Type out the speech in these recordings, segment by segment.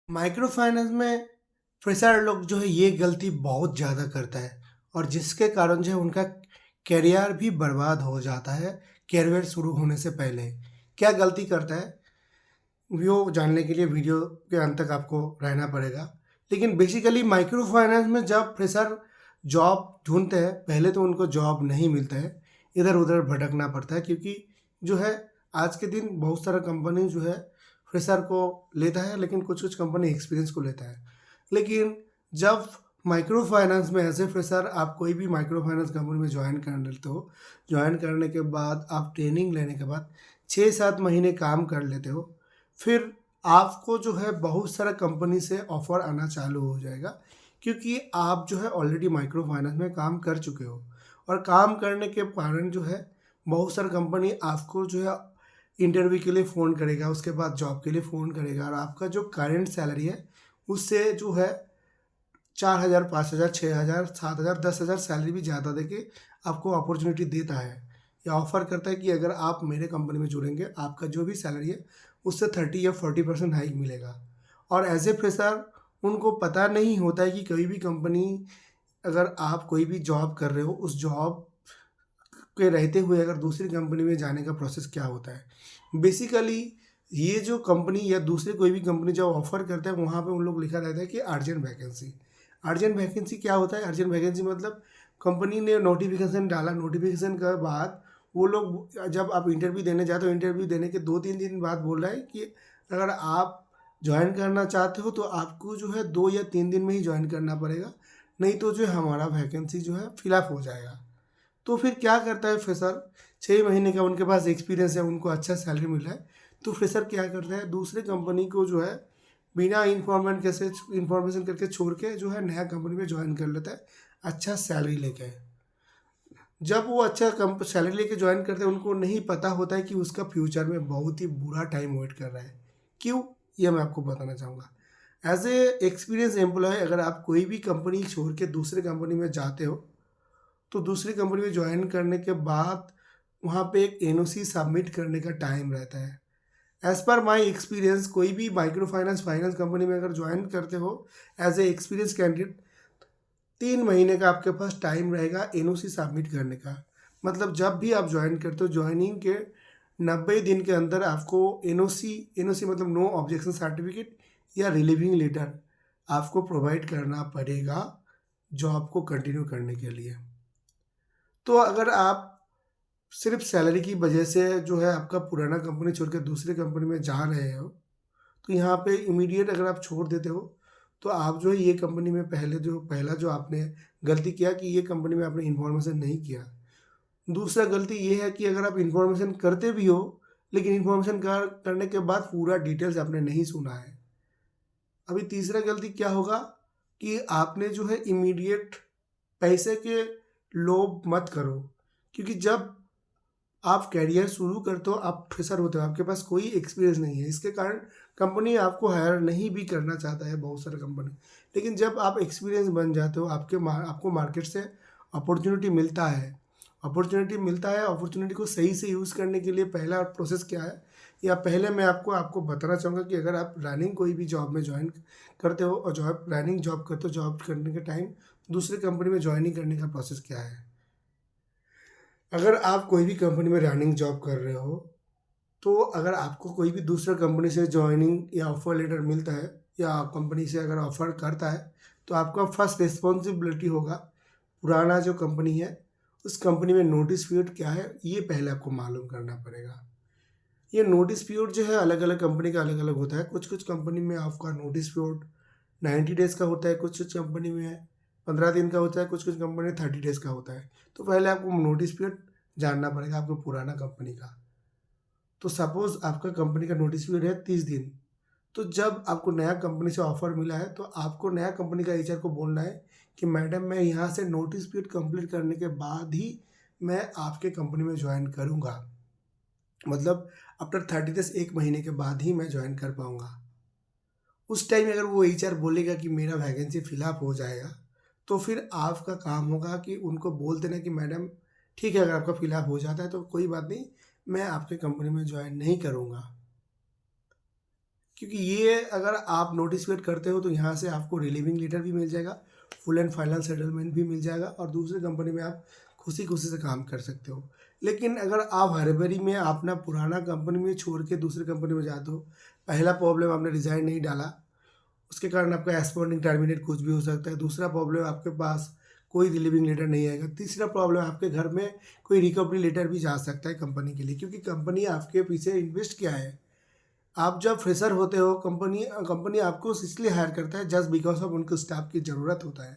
Micro finance में fresher लोग जो है ये गलती बहुत ज़्यादा करता है और जिसके कारण जो है उनका करियर भी बर्बाद हो जाता है करियर शुरू होने से पहले। क्या गलती करता है वो जानने के लिए वीडियो के अंत तक आपको रहना पड़ेगा। लेकिन बेसिकली माइक्रो फाइनेंस में जब फ्रेशर जॉब ढूंढते हैं पहले तो उनको जॉब नहीं मिलता है, इधर उधर भटकना पड़ता है क्योंकि जो है आज के दिन बहुत सारा कंपनी जो है फ्रेशर को लेता है, लेकिन कुछ कुछ कंपनी एक्सपीरियंस को लेता है। लेकिन जब माइक्रो फाइनेंस में एज ए फ्रेशर आप कोई भी माइक्रो फाइनेंस कंपनी में ज्वाइन कर लेते हो, ज्वाइन करने के बाद आप ट्रेनिंग लेने के बाद 6-7 महीने काम कर लेते हो, फिर आपको जो है बहुत सारा कंपनी से ऑफ़र आना चालू हो जाएगा क्योंकि आप जो है ऑलरेडी माइक्रो फाइनेंस में काम कर चुके हो। और काम करने के कारण जो है बहुत सारा कंपनी आपको जो है इंटरव्यू के लिए फ़ोन करेगा, उसके बाद जॉब के लिए फ़ोन करेगा और आपका जो करंट सैलरी है उससे जो है 4,000, 5,000, 6,000, 7,000, 10,000 सैलरी भी ज़्यादा देके आपको अपॉर्चुनिटी देता है या ऑफ़र करता है कि अगर आप मेरे कंपनी में जुड़ेंगे आपका जो भी सैलरी है उससे 30 या 40% हाइक मिलेगा। और एज ए फ्रेशर उनको पता नहीं होता है कि कोई भी कंपनी, अगर आप कोई भी जॉब कर रहे हो उस जॉब के रहते हुए अगर दूसरी कंपनी में जाने का प्रोसेस क्या होता है। बेसिकली ये जो कंपनी या दूसरी कोई भी कंपनी जब ऑफ़र करता है वहाँ पे उन लोग लिखा रहता है कि अर्जेंट वैकेंसी। अर्जेंट वैकेंसी क्या होता है? अर्जेंट वैकेंसी मतलब कंपनी ने नोटिफिकेशन डाला, नोटिफिकेशन के बाद वो लोग जब आप इंटरव्यू देने जाते हो, इंटरव्यू देने के 2-3 दिन बाद बोल रहा है कि अगर आप ज्वाइन करना चाहते हो तो आपको जो है 2 या 3 दिन में ही ज्वाइन करना पड़ेगा, नहीं तो जो है हमारा वैकेंसी जो है फिलअप हो जाएगा। तो फिर क्या करता है फ्रेशर, 6 महीने का उनके पास एक्सपीरियंस है, उनको अच्छा सैलरी मिल रहा है, तो फ्रेशर क्या करता है दूसरे कंपनी को जो है बिना इन्फॉर्मेशन करके छोड़ के जो है नया कंपनी में ज्वाइन कर लेता है अच्छा सैलरी लेके। जब वो अच्छा कम सैलरी लेके ज्वाइन करते हैं उनको नहीं पता होता है कि उसका फ्यूचर में बहुत ही बुरा टाइम वेट कर रहा है। क्यों? ये मैं आपको बताना चाहूँगा। एज ए एक्सपीरियंस एम्प्लॉय अगर आप कोई भी कंपनी छोड़ के दूसरे कंपनी में जाते हो तो दूसरी कंपनी में ज्वाइन करने के बाद वहाँ पे एक एनओसी सबमिट करने का टाइम रहता है। एज़ पर माय एक्सपीरियंस कोई भी माइक्रो फाइनेंस फाइनेंस कंपनी में अगर ज्वाइन करते हो एज ए एक्सपीरियंस कैंडिडेट, 3 महीने का आपके पास टाइम रहेगा एनओसी सबमिट करने का। मतलब जब भी आप ज्वाइन करते हो ज्वाइनिंग के 90 दिन के अंदर आपको एनओसी, एनओसी मतलब नो ऑब्जेक्शन सर्टिफिकेट या रिलीविंग लेटर आपको प्रोवाइड करना पड़ेगा जॉब को कंटिन्यू करने के लिए। तो अगर आप सिर्फ सैलरी की वजह से जो है आपका पुराना कंपनी छोड़ के दूसरी कंपनी में जा रहे हो, तो यहाँ पे इमीडिएट अगर आप छोड़ देते हो, तो आप जो है ये कंपनी में पहला जो आपने गलती किया कि ये कंपनी में आपने इन्फॉर्मेशन नहीं किया। दूसरा गलती ये है कि अगर आप इन्फॉर्मेशन करते भी हो, लेकिन इन्फॉर्मेशन करने के बाद पूरा डिटेल्स आपने नहीं सुना है। अभी तीसरा गलती क्या होगा कि आपने जो है इमीडिएट पैसे के लोभ मत करो, क्योंकि जब आप करियर शुरू करते हो, आप फ्रेशर होते हो, आपके पास कोई एक्सपीरियंस नहीं है, इसके कारण कंपनी आपको हायर नहीं भी करना चाहता है बहुत सारा कंपनी। लेकिन जब आप एक्सपीरियंस बन जाते हो, आपको मार्केट से अपॉर्चुनिटी मिलता है, अपॉर्चुनिटी को सही से यूज़ करने के लिए पहला प्रोसेस क्या है, या पहले मैं आपको बताना चाहूँगा कि अगर आप रनिंग कोई भी जॉब में ज्वाइन करते हो और रनिंग जॉब करते हो, जॉब करने के टाइम दूसरे कंपनी में ज्वाइनिंग करने का प्रोसेस क्या है। अगर आप कोई भी कंपनी में रनिंग जॉब कर रहे हो, तो अगर आपको कोई भी दूसरा कंपनी से जॉइनिंग या ऑफ़र लेटर मिलता है या कंपनी से अगर ऑफ़र करता है, तो आपका फर्स्ट रिस्पॉन्सिबिलिटी होगा पुराना जो कंपनी है उस कंपनी में नोटिस पीरियड क्या है ये पहले आपको मालूम करना पड़ेगा। ये नोटिस पीरियड जो है अलग अलग कंपनी का अलग अलग होता है। कुछ कुछ कंपनी में आपका नोटिस पीरियड 90 डेज़ का होता है, कुछ कुछ कंपनी में 15 दिन का होता है, कुछ कुछ कंपनी में 30 डेज़ का होता है। तो पहले आपको नोटिस पीरियड जानना पड़ेगा आपको पुराना कंपनी का। तो सपोज़ आपका कंपनी का नोटिस पीरियड है 30 दिन, तो जब आपको नया कंपनी से ऑफ़र मिला है तो आपको नया कंपनी का एचआर को बोलना है कि मैडम मैं यहाँ से नोटिस पीरियड कंप्लीट करने के बाद ही मैं आपके कंपनी में ज्वाइन करूँगा। मतलब आफ्टर 30 डेज़, 1 महीने के बाद ही मैं ज्वाइन कर पाऊँगा। उस टाइम अगर वो एचआर बोलेगा कि मेरा वैकेंसी फिलअप हो जाएगा, तो फिर आपका काम होगा कि उनको बोल देना कि मैडम ठीक है, अगर आपका फिलअप हो जाता है तो कोई बात नहीं, मैं आपके कंपनी में ज्वाइन नहीं करूँगा। क्योंकि ये अगर आप नोटिस पीरियड करते हो तो यहाँ से आपको रिलीविंग लेटर भी मिल जाएगा, फुल एंड फाइनल सेटलमेंट भी मिल जाएगा और दूसरी कंपनी में आप खुशी खुशी से काम कर सकते हो। लेकिन अगर आप हड़बड़ी में अपना पुराना कंपनी में छोड़ के दूसरी कंपनी में जाते हो, पहला प्रॉब्लम आपने रिज़ाइन नहीं डाला, उसके कारण आपका एस्पॉन्डिंग टर्मिनेट कुछ भी हो सकता है। दूसरा प्रॉब्लम आपके पास कोई रिलीविंग लेटर नहीं आएगा। तीसरा प्रॉब्लम आपके घर में कोई रिकवरी लेटर भी जा सकता है कंपनी के लिए, क्योंकि कंपनी आपके पीछे इन्वेस्ट किया है। आप जब फ्रेशर होते हो, कंपनी कंपनी आपको इसलिए हायर करता है जस्ट बिकॉज ऑफ उनको स्टाफ की ज़रूरत होता है।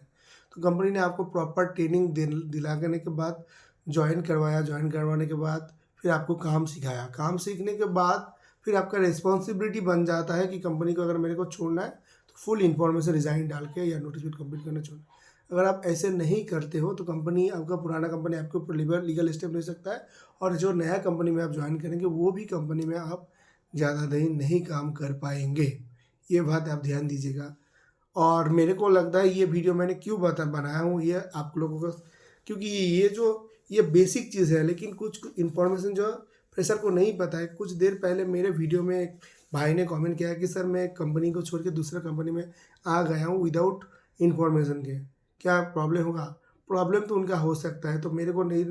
तो कंपनी ने आपको प्रॉपर ट्रेनिंग दिलाने के बाद ज्वाइन करवाया, ज्वाइन करवाने के बाद फिर आपको काम सिखाया। काम सीखने के बाद फिर आपका रिस्पॉन्सिबिलिटी बन जाता है कि कंपनी को अगर मेरे को छोड़ना है तो फुल इन्फॉर्मेशन रिज़ाइन डाल के या नोटिस पीरियड कंप्लीट करना छोड़ना। अगर आप ऐसे नहीं करते हो तो कंपनी, आपका पुराना कंपनी आपके ऊपर लीगल स्टेप ले सकता है और जो नया कंपनी में आप ज्वाइन करेंगे वो भी कंपनी में आप ज़्यादा दिन नहीं काम कर पाएंगे। ये बात आप ध्यान दीजिएगा। और मेरे को लगता है ये वीडियो मैंने क्यों बनाया हूँ ये आप लोगों को, क्योंकि ये बेसिक चीज़ है, लेकिन कुछ इन्फॉर्मेशन जो फ्रेशर को नहीं पता है। कुछ देर पहले मेरे वीडियो में एक भाई ने कमेंट किया कि सर मैं कंपनी को छोड़ के दूसरा कंपनी में आ गया हूँ विदाउट इन्फॉर्मेशन के, क्या प्रॉब्लम होगा? प्रॉब्लम तो उनका हो सकता है, तो मेरे को नहीं,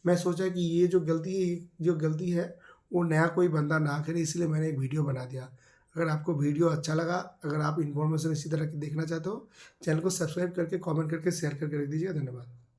मैं सोचा कि ये जो गलती है वो नया कोई बंदा ना करे, इसलिए मैंने एक वीडियो बना दिया। अगर आपको वीडियो अच्छा लगा, अगर आप इन्फॉर्मेशन इसी तरह की देखना चाहते हो, चैनल को सब्सक्राइब करके, कमेंट करके, शेयर करके रख दीजिएगा। धन्यवाद।